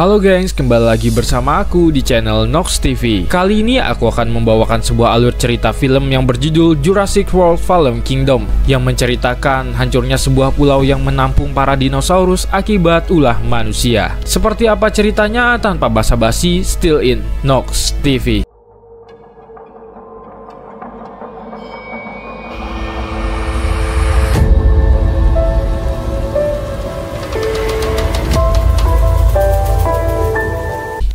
Halo gengs, kembali lagi bersama aku di channel Nox TV. Kali ini aku akan membawakan sebuah alur cerita film yang berjudul Jurassic World Fallen Kingdom, yang menceritakan hancurnya sebuah pulau yang menampung para dinosaurus akibat ulah manusia. Seperti apa ceritanya? Tanpa basa-basi, still in Nox TV.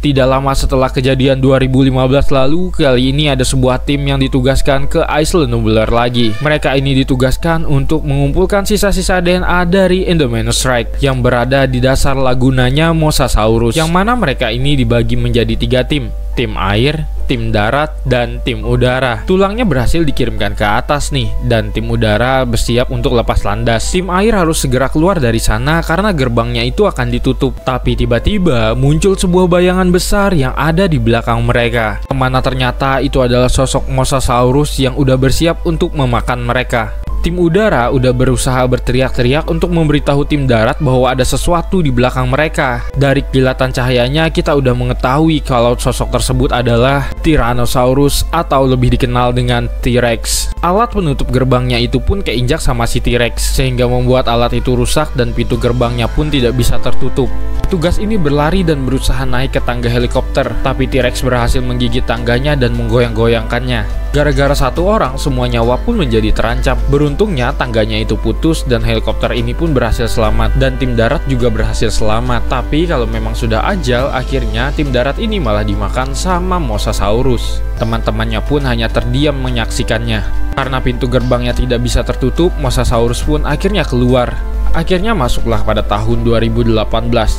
Tidak lama setelah kejadian 2015 lalu, kali ini ada sebuah tim yang ditugaskan ke Isla Nublar lagi. Mereka ini ditugaskan untuk mengumpulkan sisa-sisa DNA dari Indominus Rex yang berada di dasar lagunanya Mosasaurus, yang mana mereka ini dibagi menjadi 3 tim. Tim air, tim darat, dan tim udara. Tulangnya berhasil dikirimkan ke atas nih, dan tim udara bersiap untuk lepas landas. Tim air harus segera keluar dari sana karena gerbangnya itu akan ditutup. Tapi tiba-tiba muncul sebuah bayangan besar yang ada di belakang mereka. Kemana ternyata itu adalah sosok Mosasaurus yang udah bersiap untuk memakan mereka. Tim udara udah berusaha berteriak-teriak untuk memberitahu tim darat bahwa ada sesuatu di belakang mereka. Dari kilatan cahayanya kita udah mengetahui kalau sosok tersebut adalah Tyrannosaurus atau lebih dikenal dengan T-Rex. Alat penutup gerbangnya itu pun keinjak sama si T-Rex sehingga membuat alat itu rusak dan pintu gerbangnya pun tidak bisa tertutup. Tugas ini berlari dan berusaha naik ke tangga helikopter, tapi T-Rex berhasil menggigit tangganya dan menggoyang-goyangkannya. Gara-gara satu orang, semua nyawa pun menjadi terancam. Beruntungnya tangganya itu putus dan helikopter ini pun berhasil selamat, dan tim darat juga berhasil selamat. Tapi kalau memang sudah ajal, akhirnya tim darat ini malah dimakan sama Mosasaurus. Teman-temannya pun hanya terdiam menyaksikannya. Karena pintu gerbangnya tidak bisa tertutup, Mosasaurus pun akhirnya keluar. Akhirnya masuklah pada tahun 2018,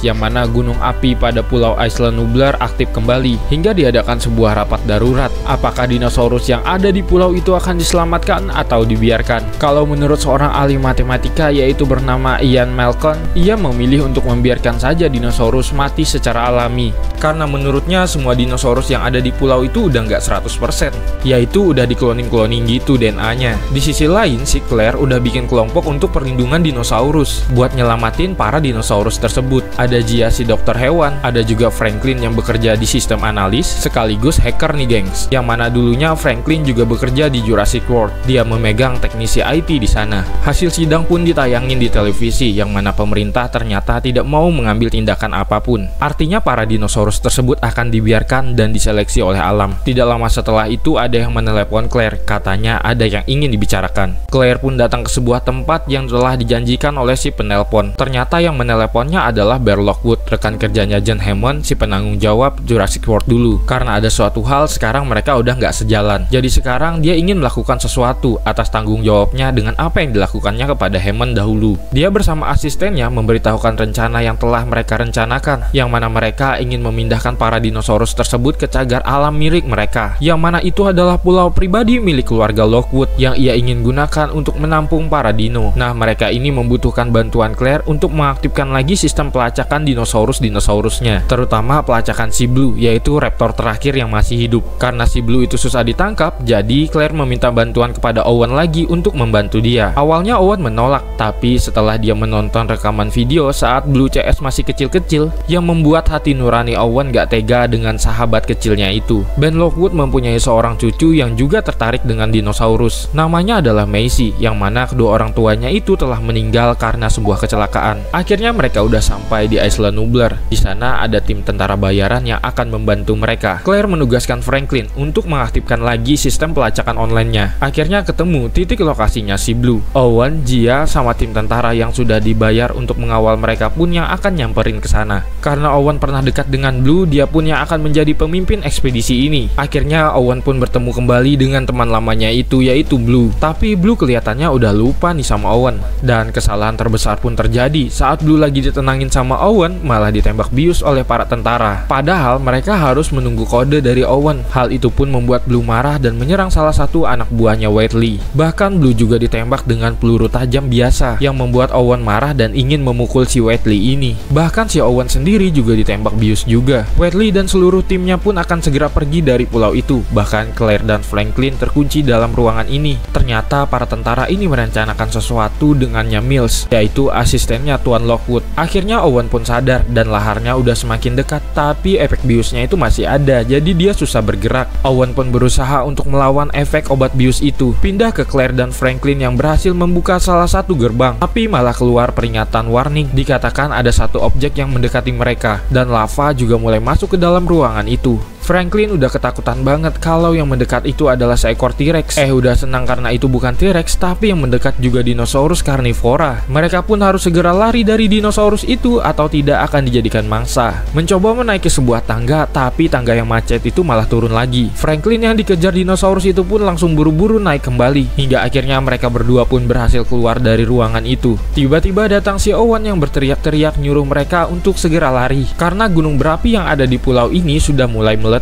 yang mana gunung api pada pulau Isla Nublar aktif kembali hingga diadakan sebuah rapat darurat. Apakah dinosaurus yang ada di pulau itu akan diselamatkan atau dibiarkan? Kalau menurut seorang ahli matematika yaitu bernama Ian Malcolm, ia memilih untuk membiarkan saja dinosaurus mati secara alami. Karena menurutnya semua dinosaurus yang ada di pulau itu udah nggak 100%, yaitu udah dikloning-kloning gitu DNA-nya. Di sisi lain, si Claire udah bikin kelompok untuk perlindungan dinosaurus buat nyelamatin para dinosaurus tersebut. Ada Gia si dokter hewan, ada juga Franklin yang bekerja di sistem analis sekaligus hacker nih gengs. Yang mana dulunya Franklin juga bekerja di Jurassic World. Dia memegang teknisi IT di sana. Hasil sidang pun ditayangin di televisi, yang mana pemerintah ternyata tidak mau mengambil tindakan apapun. Artinya para dinosaurus tersebut akan dibiarkan dan diseleksi oleh alam. Tidak lama setelah itu ada yang menelepon Claire, katanya ada yang ingin dibicarakan. Claire pun datang ke sebuah tempat yang telah dijanjikan oleh si penelpon. Ternyata yang meneleponnya adalah Bear Lockwood, rekan kerjanya John Hammond, si penanggung jawab Jurassic World dulu. Karena ada suatu hal, sekarang mereka udah nggak sejalan. Jadi sekarang dia ingin melakukan sesuatu atas tanggung jawabnya dengan apa yang dilakukannya kepada Hammond dahulu. Dia bersama asistennya memberitahukan rencana yang telah mereka rencanakan, yang mana mereka ingin memindahkan para dinosaurus tersebut ke cagar alam milik mereka, yang mana itu adalah pulau pribadi milik keluarga Lockwood yang ia ingin gunakan untuk menampung para dino. Nah, mereka ini membutuhkan bantuan Claire untuk mengaktifkan lagi sistem pelacakan dinosaurusnya, terutama pelacakan si Blue, yaitu raptor terakhir yang masih hidup. Karena si Blue itu susah ditangkap, jadi Claire meminta bantuan kepada Owen lagi untuk membantu dia. Awalnya Owen menolak, tapi setelah dia menonton rekaman video saat Blue CS masih kecil-kecil, yang membuat hati nurani Owen gak tega dengan sahabat kecilnya itu. Ben Lockwood mempunyai seorang cucu yang juga tertarik dengan dinosaurus. Namanya adalah Macy, yang mana kedua orang tuanya itu telah meninggal karena sebuah kecelakaan. Akhirnya mereka udah sampai di Isla Nublar. Di sana ada tim tentara bayaran yang akan membantu mereka. Claire menugaskan Franklin untuk mengaktifkan lagi sistem pelacakan online-nya. Akhirnya ketemu titik lokasinya si Blue. Owen, Gia, sama tim tentara yang sudah dibayar untuk mengawal mereka pun yang akan nyamperin ke sana. Karena Owen pernah dekat dengan Blue, dia pun yang akan menjadi pemimpin ekspedisi ini. Akhirnya Owen pun bertemu kembali dengan teman lamanya itu, yaitu Blue. Tapi Blue kelihatannya udah lupa nih sama Owen. Dan kesalahan terbesar pun terjadi saat Blue lagi ditenangin sama Owen, malah ditembak bius oleh para tentara. Padahal mereka harus menunggu kode dari Owen. Hal itu pun membuat Blue marah dan menyerang salah satu anak buahnya Whitley. Bahkan Blue juga ditembak dengan peluru tajam biasa, yang membuat Owen marah dan ingin memukul si Whitley ini. Bahkan si Owen sendiri juga ditembak bius juga. Whitley dan seluruh timnya pun akan segera pergi dari pulau itu. Bahkan Claire dan Franklin terkunci dalam ruangan ini. Ternyata para tentara ini merencanakan sesuatu dengannya Mills, yaitu asistennya Tuan Lockwood. Akhirnya Owen pun sadar dan laharnya udah semakin dekat, tapi efek biusnya itu masih ada, jadi dia susah bergerak. Owen pun berusaha untuk melawan efek obat bius itu, pindah ke Claire dan Franklin yang berhasil membuka salah satu gerbang, tapi malah keluar peringatan warning. Dikatakan ada satu objek yang mendekati mereka, dan lava juga mulai masuk ke dalam ruangan itu. Franklin udah ketakutan banget kalau yang mendekat itu adalah seekor T-Rex. Udah senang karena itu bukan T-Rex, tapi yang mendekat juga dinosaurus karnivora. Mereka pun harus segera lari dari dinosaurus itu atau tidak akan dijadikan mangsa. Mencoba menaiki sebuah tangga, tapi tangga yang macet itu malah turun lagi. Franklin yang dikejar dinosaurus itu pun langsung buru-buru naik kembali, hingga akhirnya mereka berdua pun berhasil keluar dari ruangan itu. Tiba-tiba datang si Owen yang berteriak-teriak nyuruh mereka untuk segera lari, karena gunung berapi yang ada di pulau ini sudah mulai meletus,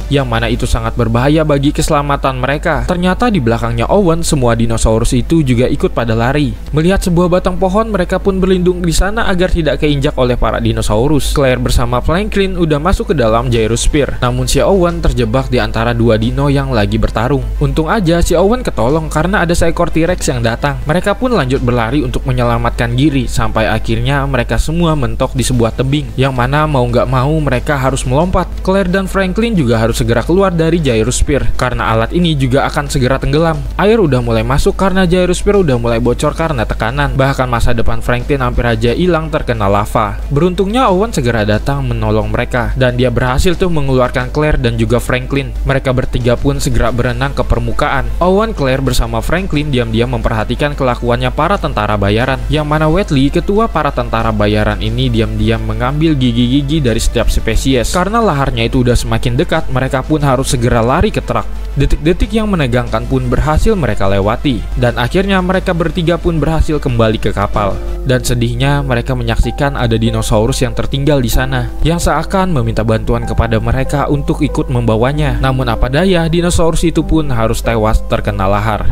yang mana itu sangat berbahaya bagi keselamatan mereka. Ternyata di belakangnya Owen, semua dinosaurus itu juga ikut pada lari. Melihat sebuah batang pohon, mereka pun berlindung di sana agar tidak keinjak oleh para dinosaurus. Claire bersama Franklin udah masuk ke dalam gyrosphere, namun si Owen terjebak di antara dua dino yang lagi bertarung. Untung aja si Owen ketolong karena ada seekor T-Rex yang datang. Mereka pun lanjut berlari untuk menyelamatkan diri, sampai akhirnya mereka semua mentok di sebuah tebing, yang mana mau nggak mau mereka harus melompat. Claire dan Franklin juga harus segera keluar dari gyrosphere, karena alat ini juga akan segera tenggelam. Air udah mulai masuk karena gyrosphere udah mulai bocor karena tekanan. Bahkan masa depan Franklin hampir aja hilang terkena lava. Beruntungnya Owen segera datang menolong mereka, dan dia berhasil tuh mengeluarkan Claire dan juga Franklin. Mereka bertiga pun segera berenang ke permukaan. Owen, Claire bersama Franklin diam-diam memperhatikan kelakuannya para tentara bayaran, yang mana Wheatley, ketua para tentara bayaran ini, diam-diam mengambil gigi-gigi dari setiap spesies. Karena laharnya itu udah semakin dekat, mereka pun harus segera lari ke truk. Detik-detik yang menegangkan pun berhasil mereka lewati, dan akhirnya mereka bertiga pun berhasil kembali ke kapal. Dan sedihnya mereka menyaksikan ada dinosaurus yang tertinggal di sana, yang seakan meminta bantuan kepada mereka untuk ikut membawanya. Namun apa daya, dinosaurus itu pun harus tewas terkena lahar.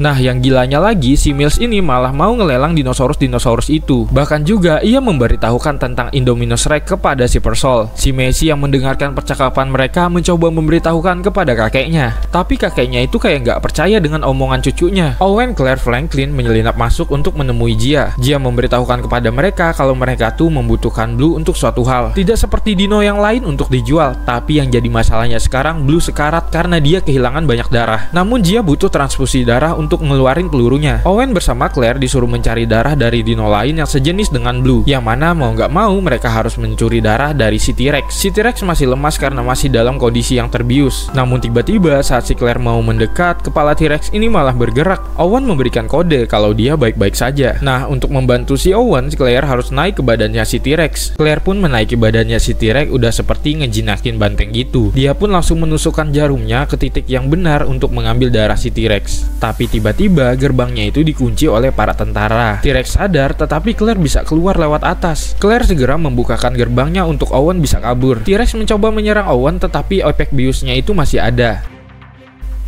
Nah, yang gilanya lagi, si Mills ini malah mau ngelelang dinosaurus-dinosaurus itu. Bahkan juga ia memberitahukan tentang Indominus Rex kepada si Persol. Si Messi yang mendengarkan percakapan mereka mencoba memberitahukan kepada kakeknya, tapi kakeknya itu kayak nggak percaya dengan omongan cucunya. Owen, Claire, Franklin menyelinap masuk untuk menemui Gia. Gia memberitahukan kepada mereka kalau mereka tuh membutuhkan Blue untuk suatu hal. Tidak seperti dino yang lain untuk dijual, tapi yang jadi masalahnya sekarang Blue sekarat karena dia kehilangan banyak darah. Namun Gia butuh transfusi darah untuk ngeluarin pelurunya. Owen bersama Claire disuruh mencari darah dari dino lain yang sejenis dengan Blue, yang mana mau nggak mau mereka harus mencuri darah dari si T-Rex. Si T-Rex masih lemas karena masih dalam kondisi yang terbius. Namun tiba-tiba saat si Claire mau mendekat, kepala T-Rex ini malah bergerak. Owen memberikan kode kalau dia baik-baik saja. Nah, untuk membantu si Owen, Claire harus naik ke badannya si T-Rex. Claire pun menaiki badannya si T-Rex udah seperti ngejinakin banteng gitu. Dia pun langsung menusukkan jarumnya ke titik yang benar untuk mengambil darah si T-Rex. Tapi tiba-tiba gerbangnya itu dikunci oleh para tentara. T-Rex sadar, tetapi Claire bisa keluar lewat atas. Claire segera membukakan gerbangnya untuk Owen bisa kabur. T-Rex mencoba menyerang Owen, tetapi efek biusnya itu masih ada.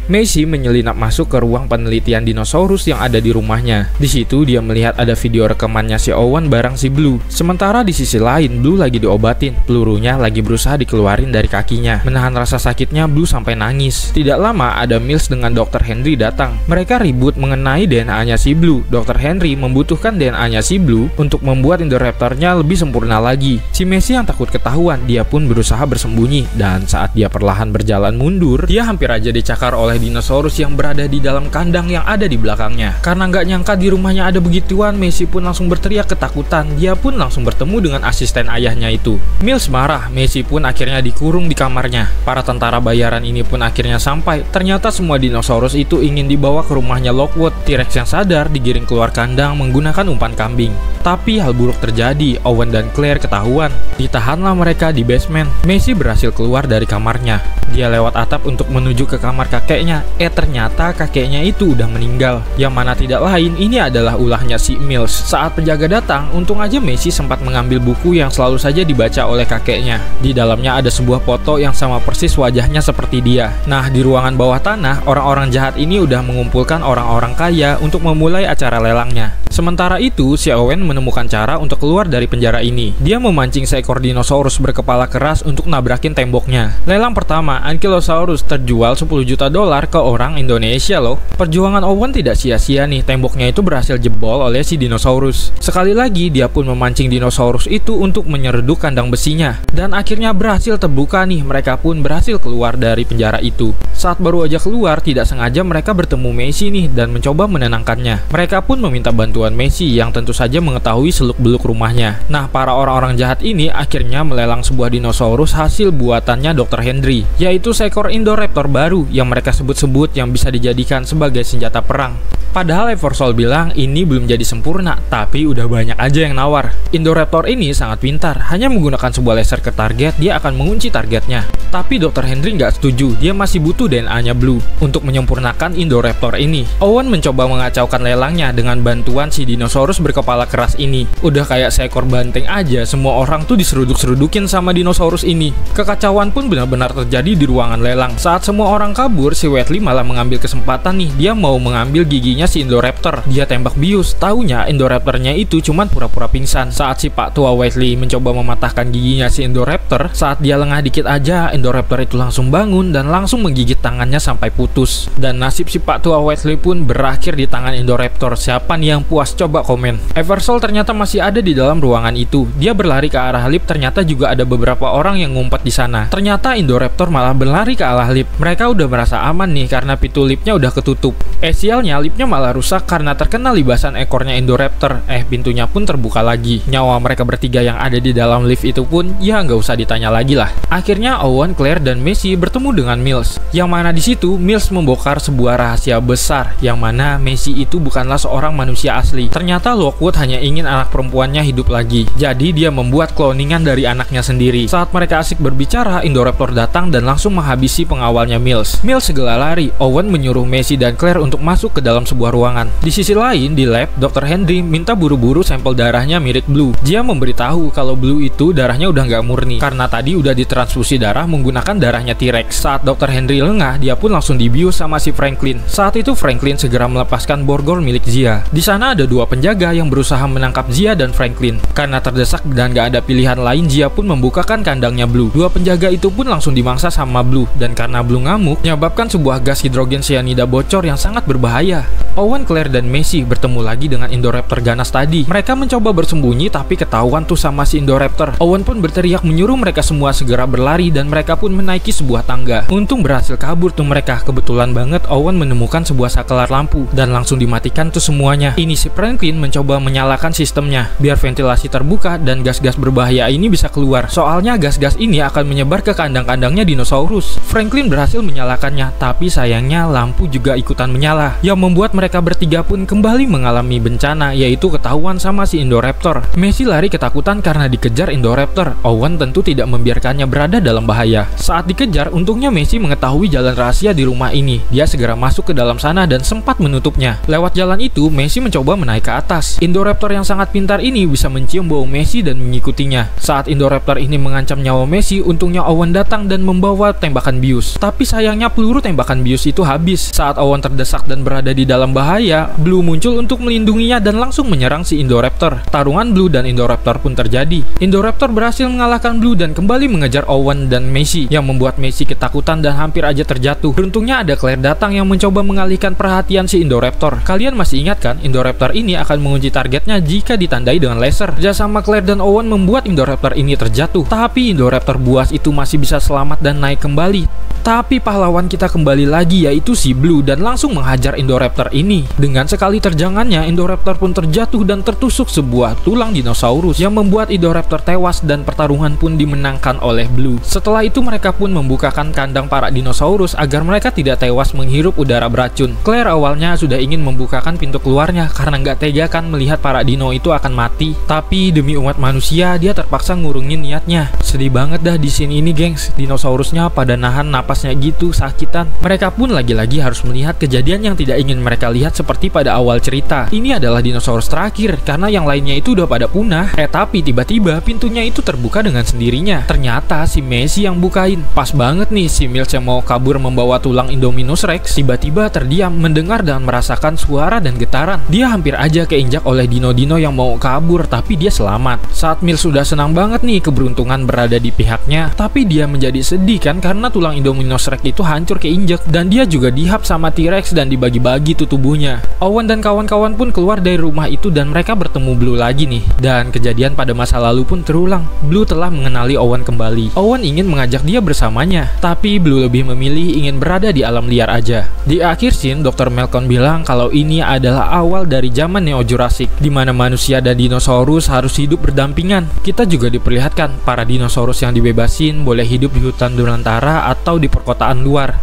Messi menyelinap masuk ke ruang penelitian dinosaurus yang ada di rumahnya. Di situ dia melihat ada video rekamannya si Owen bareng si Blue. Sementara di sisi lain, Blue lagi diobatin. Pelurunya lagi berusaha dikeluarin dari kakinya. Menahan rasa sakitnya, Blue sampai nangis. Tidak lama ada Mills dengan Dr. Henry datang. Mereka ribut mengenai DNA-nya si Blue. Dr. Henry membutuhkan DNA-nya si Blue untuk membuat Indoraptor-nya lebih sempurna lagi. Si Messi yang takut ketahuan, dia pun berusaha bersembunyi. Dan saat dia perlahan berjalan mundur, dia hampir aja dicakar oleh dinosaurus yang berada di dalam kandang yang ada di belakangnya. Karena nggak nyangka di rumahnya ada begituan, Messi pun langsung berteriak ketakutan. Dia pun langsung bertemu dengan asisten ayahnya itu. Mills marah, Messi pun akhirnya dikurung di kamarnya. Para tentara bayaran ini pun akhirnya sampai. Ternyata semua dinosaurus itu ingin dibawa ke rumahnya Lockwood. T-Rex yang sadar digiring keluar kandang menggunakan umpan kambing. Tapi hal buruk terjadi, Owen dan Claire ketahuan. Ditahanlah mereka di basement. Messi berhasil keluar dari kamarnya. Dia lewat atap untuk menuju ke kamar kakeknya. Ternyata kakeknya itu udah meninggal. Yang mana tidak lain, ini adalah ulahnya si Mills. Saat penjaga datang, untung aja Messi sempat mengambil buku yang selalu saja dibaca oleh kakeknya. Di dalamnya ada sebuah foto yang sama persis wajahnya seperti dia. Nah, di ruangan bawah tanah, orang-orang jahat ini udah mengumpulkan orang-orang kaya untuk memulai acara lelangnya. Sementara itu, si Owen menemukan cara untuk keluar dari penjara ini. Dia memancing seekor dinosaurus berkepala keras untuk nabrakin temboknya. Lelang pertama, Ankylosaurus terjual $10 juta kelar ke orang Indonesia loh. Perjuangan Owen tidak sia-sia nih, temboknya itu berhasil jebol oleh si dinosaurus. Sekali lagi dia pun memancing dinosaurus itu untuk menyeruduk kandang besinya. Dan akhirnya berhasil terbuka nih, mereka pun berhasil keluar dari penjara itu. Saat baru aja keluar, tidak sengaja mereka bertemu Messi nih dan mencoba menenangkannya. Mereka pun meminta bantuan Messi yang tentu saja mengetahui seluk-beluk rumahnya. Nah, para orang-orang jahat ini akhirnya melelang sebuah dinosaurus hasil buatannya Dr. Henry, yaitu seekor Indoraptor baru yang mereka sebut-sebut yang bisa dijadikan sebagai senjata perang. Padahal Eversol bilang ini belum jadi sempurna, tapi udah banyak aja yang nawar. Indoraptor ini sangat pintar, hanya menggunakan sebuah laser ke target, dia akan mengunci targetnya. Tapi Dr. Henry nggak setuju, dia masih butuh DNA-nya Blue untuk menyempurnakan Indoraptor ini. Owen mencoba mengacaukan lelangnya dengan bantuan si dinosaurus berkepala keras ini. Udah kayak seekor banteng aja, semua orang tuh diseruduk-serudukin sama dinosaurus ini. Kekacauan pun benar-benar terjadi di ruangan lelang. Saat semua orang kabur, si Wheatley malah mengambil kesempatan nih, dia mau mengambil giginya si Indoraptor. Dia tembak bius, taunya Indoraptornya itu cuman pura-pura pingsan. Saat si Pak Tua Wheatley mencoba mematahkan giginya si Indoraptor, saat dia lengah dikit aja, Indoraptor itu langsung bangun dan langsung menggigit tangannya sampai putus. Dan nasib si Pak Tua Wheatley pun berakhir di tangan Indoraptor. Siapa nih yang puas? Coba komen. Eversol ternyata masih ada di dalam ruangan itu. Dia berlari ke arah lift, ternyata juga ada beberapa orang yang ngumpet di sana. Ternyata Indoraptor malah berlari ke arah lift. Mereka udah merasa aman nih karena pintu liftnya udah ketutup. Sialnya liftnya malah rusak karena terkena libasan ekornya Indoraptor. Pintunya pun terbuka lagi. Nyawa mereka bertiga yang ada di dalam lift itu pun ya nggak usah ditanya lagi lah. Akhirnya Owen, Claire, dan Messi bertemu dengan Mills. Yang mana di situ Mills membongkar sebuah rahasia besar, yang mana Messi itu bukanlah seorang manusia asli. Ternyata Lockwood hanya ingin anak perempuannya hidup lagi. Jadi dia membuat cloningan dari anaknya sendiri. Saat mereka asik berbicara, Indoraptor datang dan langsung menghabisi pengawalnya Mills. Mills segera lari. Owen menyuruh Messi dan Claire untuk masuk ke dalam sebuah ruangan. Di sisi lain, di lab, Dr. Henry minta buru-buru sampel darahnya mirip Blue. Dia memberitahu kalau Blue itu darahnya udah nggak murni karena tadi udah ditransfusi darah menggunakan darahnya T-Rex. Saat Dr. Henry lengah, dia pun langsung dibius sama si Franklin. Saat itu Franklin segera melepaskan borgol milik Zia. Di sana ada dua penjaga yang berusaha menangkap Zia dan Franklin. Karena terdesak dan nggak ada pilihan lain, Zia pun membukakan kandangnya Blue. Dua penjaga itu pun langsung dimangsa sama Blue, dan karena Blue ngamuk, menyebabkan sebuah gas hidrogen cyanida bocor yang sangat berbahaya. Owen, Claire, dan Messi bertemu lagi dengan Indoraptor ganas tadi. Mereka mencoba bersembunyi tapi ketahuan tuh sama si Indoraptor. Owen pun berteriak menyuruh mereka semua segera berlari dan mereka pun menaiki sebuah tangga. Untung berhasil kabur tuh mereka. Kebetulan banget Owen menemukan sebuah saklar lampu dan langsung dimatikan tuh semuanya. Ini si Franklin mencoba menyalakan sistemnya biar ventilasi terbuka dan gas-gas berbahaya ini bisa keluar. Soalnya gas-gas ini akan menyebar ke kandang-kandangnya dinosaurus. Franklin berhasil menyalakannya, tapi sayangnya lampu juga ikutan menyala, yang membuat mereka bertiga pun kembali mengalami bencana, yaitu ketahuan sama si Indoraptor. Messi lari ketakutan karena dikejar Indoraptor. Owen tentu tidak membiarkannya berada dalam bahaya. Saat dikejar, untungnya Messi mengetahui jalan rahasia di rumah ini. Dia segera masuk ke dalam sana dan sempat menutupnya. Lewat jalan itu, Messi mencoba menaik ke atas. Indoraptor yang sangat pintar ini bisa mencium bau Messi dan mengikutinya. Saat Indoraptor ini mengancam nyawa Messi, untungnya Owen datang dan membawa tembakan bius. Tapi sayangnya peluru tembakan bius itu habis. Saat Owen terdesak dan berada di dalam bahaya, Blue muncul untuk melindunginya dan langsung menyerang si Indoraptor. Tarungan Blue dan Indoraptor pun terjadi. Indoraptor berhasil mengalahkan Blue dan kembali mengejar Owen dan Messi, yang membuat Messi ketakutan dan hampir aja terjatuh. Beruntungnya ada Claire datang yang mencoba mengalihkan perhatian si Indoraptor. Kalian masih ingat kan, Indoraptor ini akan mengunci targetnya jika ditandai dengan laser. Kerjasama Claire dan Owen membuat Indoraptor ini terjatuh. Tapi Indoraptor buas itu masih bisa selamat dan naik kembali. Tapi pahlawan kita kembali lagi, yaitu si Blue, dan langsung menghajar Indoraptor ini. Dengan sekali terjangannya, Indoraptor pun terjatuh dan tertusuk sebuah tulang dinosaurus yang membuat Indoraptor tewas dan pertarungan pun dimenangkan oleh Blue. Setelah itu mereka pun membukakan kandang para dinosaurus agar mereka tidak tewas menghirup udara beracun. Claire awalnya sudah ingin membukakan pintu keluarnya karena nggak tega kan melihat para dino itu akan mati. Tapi demi umat manusia, dia terpaksa ngurungin niatnya. Sedih banget dah di sini ini, gengs. Dinosaurusnya pada nahan napasnya gitu, sakitan. Mereka pun lagi-lagi harus melihat kejadian yang tidak ingin mereka lihat seperti pada awal cerita. Ini adalah dinosaurus terakhir karena yang lainnya itu udah pada punah. Tapi tiba-tiba pintunya itu terbuka dengan sendirinya. Ternyata si Messi yang bukain. Pas banget nih, si Mills yang mau kabur membawa tulang Indominus Rex tiba-tiba terdiam mendengar dan merasakan suara dan getaran. Dia hampir aja keinjak oleh dino-dino yang mau kabur, tapi dia selamat. Saat Mills sudah senang banget nih keberuntungan berada di pihaknya, tapi dia menjadi sedih kan karena tulang Indominus Rex itu hancur keinjak. diinjek, dan dia juga dihap sama T-Rex dan dibagi-bagi tuh tubuhnya. Owen dan kawan-kawan pun keluar dari rumah itu dan mereka bertemu Blue lagi nih. Dan kejadian pada masa lalu pun terulang. Blue telah mengenali Owen kembali. Owen ingin mengajak dia bersamanya, tapi Blue lebih memilih ingin berada di alam liar aja. Di akhir scene, Dr. Malcolm bilang kalau ini adalah awal dari zaman Neo Jurassic, di mana manusia dan dinosaurus harus hidup berdampingan. Kita juga diperlihatkan para dinosaurus yang dibebasin boleh hidup di hutan belantara atau di perkotaan luar.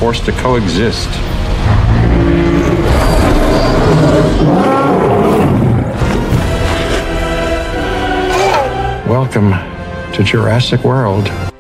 Forced to coexist. Welcome to Jurassic World.